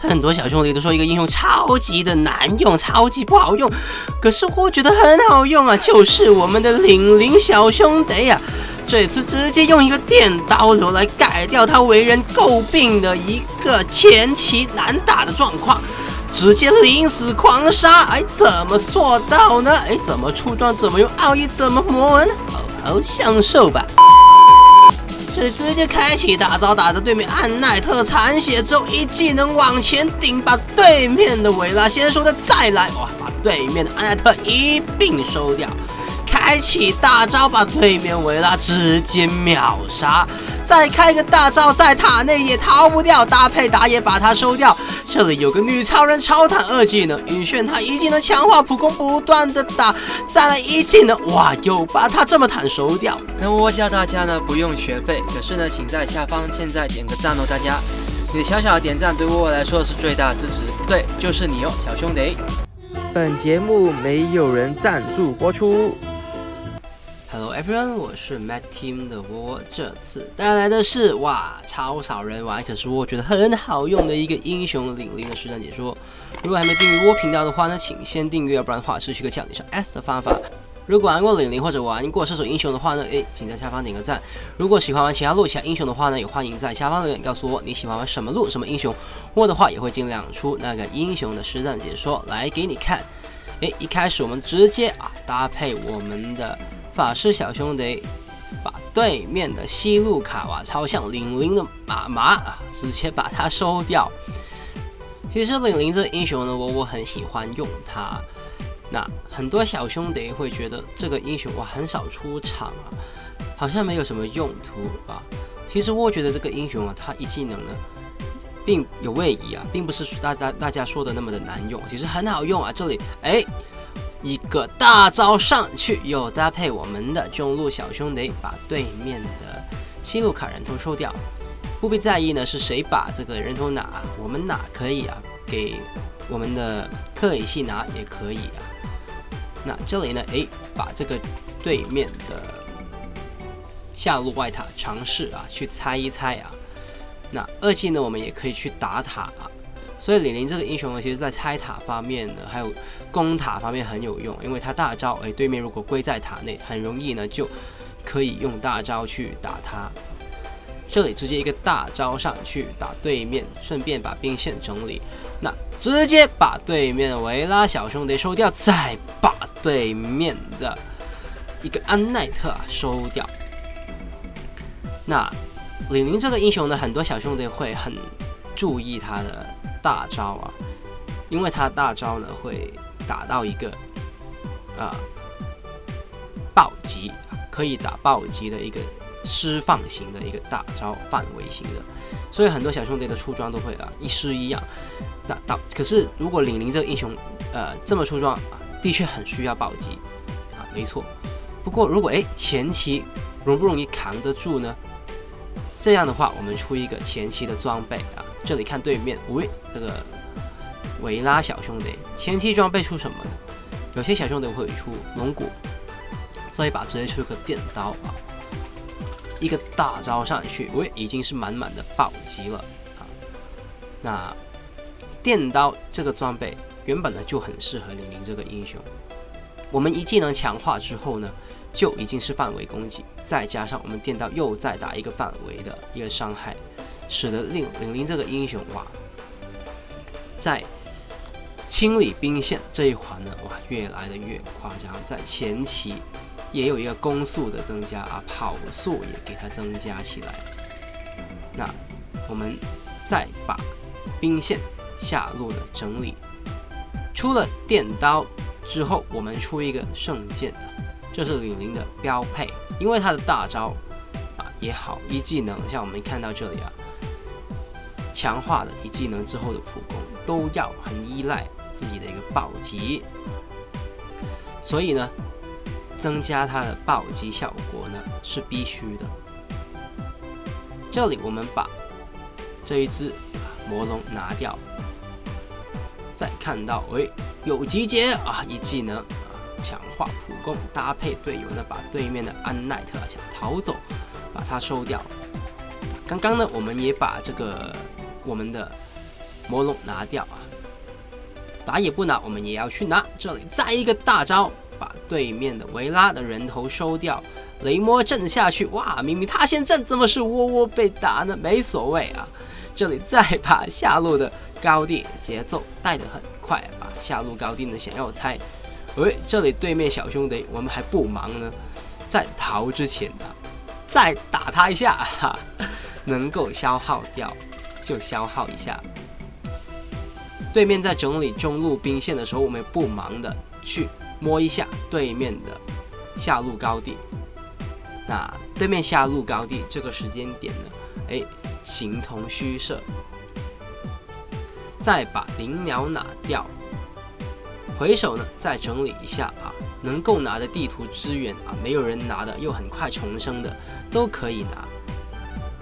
很多小兄弟都说一个英雄超级的难用，超级不好用，可是我觉得很好用啊，就是我们的玲玲小兄弟啊，这次直接用一个电刀流来改掉他为人诟病的一个前期难打的状况，直接临死狂杀，怎么做到呢？怎么出装，怎么用奥义，怎么魔纹，好好享受吧。这直接开启大招，打着对面暗奈特残血之后，一技能往前顶，把对面的维拉先收掉，再来哇，把对面的暗奈特一并收掉，开启大招，把对面维拉直接秒杀，再开个大招，在塔内也逃不掉，搭配打野把他收掉。这里有个女超人超坦二技能，晕眩他一技能强化普攻，不断的打，再来一技能，哇，又把他这么坦收掉。那我教大家呢不用学费，可是呢请在下方现在点个赞哦，大家，你的小小的点赞对我来说是最大的支持，对，就是你哦，小兄弟。本节目没有人赞助播出。Hello everyone， 我是 Mad Team 的我，这次带来的是超少人玩，可是我觉得很好用的一个英雄玲玲的实战解说。如果还没订阅我频道的话呢，请先订阅，要不然的话失去个叫你上 S 的方法。如果玩过玲玲或者玩过射手英雄的话呢，请在下方点个赞。如果喜欢玩其他英雄的话呢，也欢迎在下方留言告诉我你喜欢玩什么路什么英雄，我的话也会尽量出那个英雄的实战解说来给你看。一开始我们直接搭配我们的法师小兄弟，把对面的西路卡超像玲玲的妈直接把它收掉。其实玲玲这个英雄呢，我很喜欢用它。那很多小兄弟会觉得这个英雄很少出场好像没有什么用途其实我觉得这个英雄它一技能呢，并有位移并不是大家说的那么的难用，其实很好用这里一个大招上去，又搭配我们的中路小兄弟，把对面的西路卡人头收掉。不必在意呢是谁把这个人头拿，我们拿可以给我们的克里希拿也可以那这里呢，把这个对面的下路外塔尝试去猜一猜那二技呢，我们也可以去打塔所以玲玲这个英雄呢，其实在拆塔方面呢，还有攻塔方面很有用，因为他大招，对面如果归在塔内，很容易呢就可以用大招去打他。这里直接一个大招上去打对面，顺便把兵线整理，那直接把对面的维拉小兄弟收掉，再把对面的一个安奈特收掉。那玲玲这个英雄呢，很多小兄弟会很注意他的大招因为他大招呢会打到一个暴击，可以打暴击的一个释放型的一个大招，范围型的，所以很多小兄弟的出装都会一式一样。可是如果玲玲这个英雄这么出装的确很需要暴击没错。不过如果前期容不容易扛得住呢？这样的话，我们出一个前期的装备这里看对面，这个维拉小兄弟前期装备出什么呢？有些小兄弟会出龙骨，这一把直接出个电刀一个大招上去，已经是满满的暴击了那电刀这个装备原本呢就很适合玲玲这个英雄，我们一技能强化之后呢，就已经是范围攻击，再加上我们电刀又再打一个范围的一个伤害，使得玲玲这个英雄在清理兵线这一环呢越来的越夸张，在前期也有一个攻速的增加跑速也给它增加起来。那我们再把兵线下路的整理，出了电刀之后，我们出一个圣剑，这是玲玲的标配，因为它的大招也好，一技能像我们看到这里强化的一技能之后的普攻都要很依赖自己的一个暴击，所以呢，增加它的暴击效果呢是必须的。这里我们把这一只魔龙拿掉，再看到有集结一技能强化普攻，搭配队友呢把对面的安奈特想逃走，把它收掉。刚刚呢我们也把这个我们的魔龙拿掉啊。打野不拿，我们也要去拿。这里再一个大招，把对面的维拉的人头收掉。雷魔震下去，哇！明明他先震，怎么是窝窝被打呢？没所谓啊。这里再把下路的高地节奏带得很快，把下路高地呢想要拆。这里对面小兄弟我们还不忙呢，在逃之前啊，再打他一下哈，能够消耗掉就消耗一下。对面在整理中路兵线的时候，我们不忙的去摸一下对面的下路高地。那对面下路高地这个时间点呢，形同虚设。再把灵鸟拿掉，回手呢再整理一下啊，能够拿的地图资源啊，没有人拿的又很快重生的都可以拿。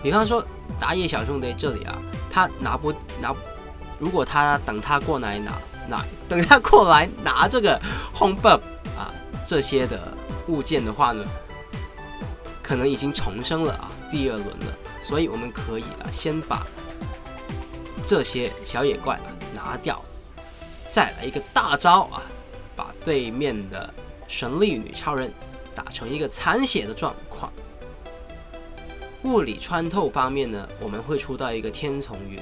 比方说打野小兄弟这里啊，他拿，如果他等他过来拿这个 home buff 啊这些的物件的话呢，可能已经重生了啊，第2轮了，所以我们可以先把这些小野怪拿掉，再来一个大招啊，把对面的神力女超人打成一个残血的状况。物理穿透方面呢，我们会出到一个天丛云，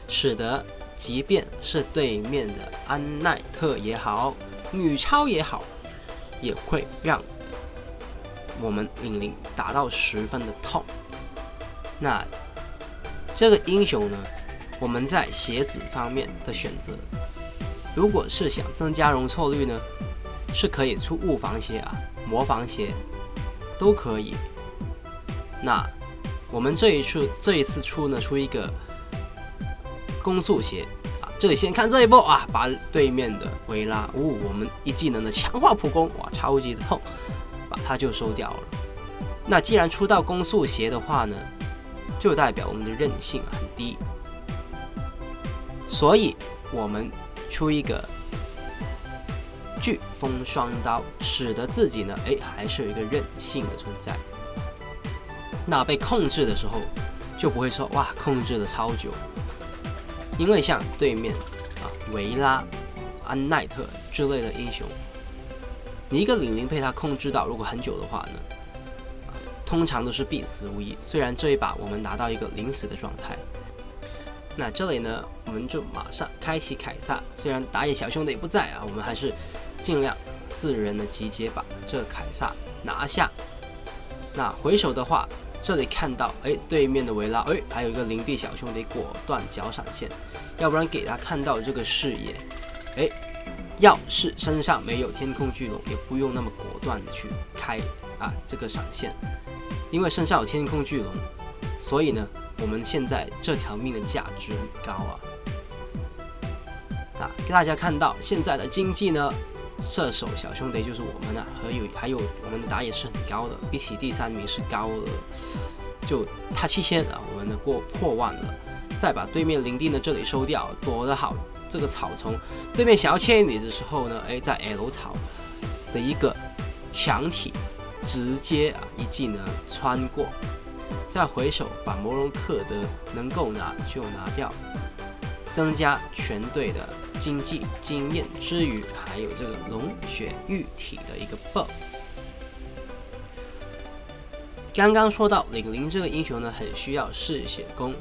使得即便是对面的安奈特也好，女超也好，也会让我们玲玲打到10分的痛。那这个英雄呢，我们在鞋子方面的选择，如果是想增加容错率呢，是可以出物防鞋啊、魔防鞋都可以。那我们这一次出一个攻速鞋啊，这里先看这一波啊，把对面的维拉，我们一技能的强化普攻，哇，超级的痛，把它就收掉了。那既然出到攻速鞋的话呢，就代表我们的韧性很低，所以我们出一个飓风双刀，使得自己呢，还是有一个韧性的存在。那被控制的时候，就不会说哇控制了超久，因为像对面维拉、安奈特之类的英雄，你一个玲玲被他控制到，如果很久的话呢，通常都是必死无疑。虽然这一把我们拿到一个临死的状态，那这里呢，我们就马上开启凯撒。虽然打野小兄弟不在啊，我们还是尽量4人的集结把这凯撒拿下。那回手的话，这里看到对面的维拉，还有一个灵帝小兄弟果断脚闪现，要不然给他看到这个视野，要是身上没有天空巨龙，也不用那么果断的去开这个闪现，因为身上有天空巨龙，所以呢，我们现在这条命的价值很高啊。给大家看到现在的经济呢，射手小兄弟就是我们还有我们的打野是很高的，比起第3名是高了，就他7000我们的破万了。再把对面灵帝呢这里收掉，躲得好这个草丛，对面想要牵你的时候呢，在 L 草的一个墙体直接一技能穿过，再回手把魔龙克德能够拿就拿掉，增加全队的经济经验之余，还有这个龙血玉体的一个 buff。刚刚说到玲玲这个英雄呢，很需要嗜血功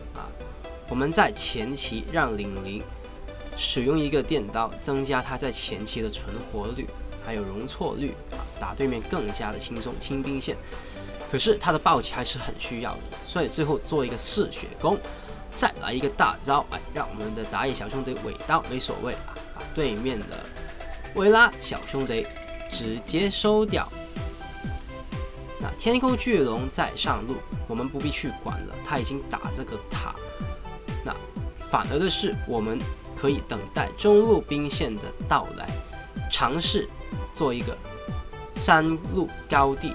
我们在前期让玲玲使用一个电刀，增加她在前期的存活率，还有容错率打对面更加的轻松清兵线。可是她的暴击还是很需要的，所以最后做一个嗜血功，再来一个大招，让我们的打野小兄弟尾刀没所谓把对面的维拉小兄弟直接收掉。那天空巨龙在上路，我们不必去管了，他已经打这个塔。那反而的是，我们可以等待中路兵线的到来，尝试做一个3路高地，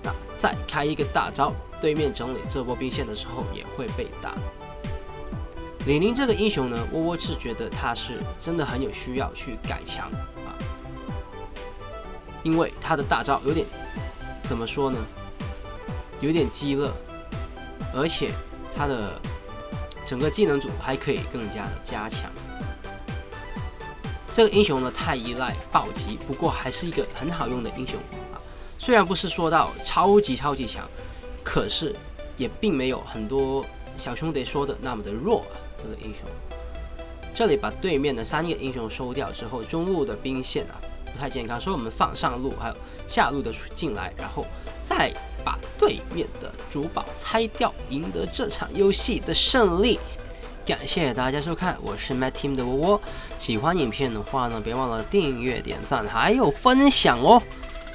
那再开一个大招，对面整理这波兵线的时候也会被打。李宁这个英雄呢，我是觉得他是真的很有需要去改强因为他的大招有点怎么说呢，有点鸡肋，而且他的整个技能组还可以更加的加强。这个英雄呢太依赖暴击，不过还是一个很好用的英雄啊。虽然不是说到超级强，可是也并没有很多小兄弟说的那么的弱啊。这个英雄，这里把对面的3个英雄收掉之后，中路的兵线啊不太健康，所以我们放上路还有下路的进来，然后再把对面的主堡拆掉，赢得这场游戏的胜利。感谢大家收看，我是 Matt Team 的窝窝。喜欢影片的话呢，别忘了订阅、点赞还有分享哦。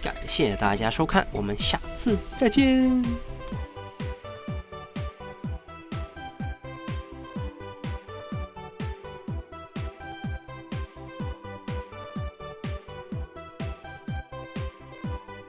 感谢大家收看，我们下次再见。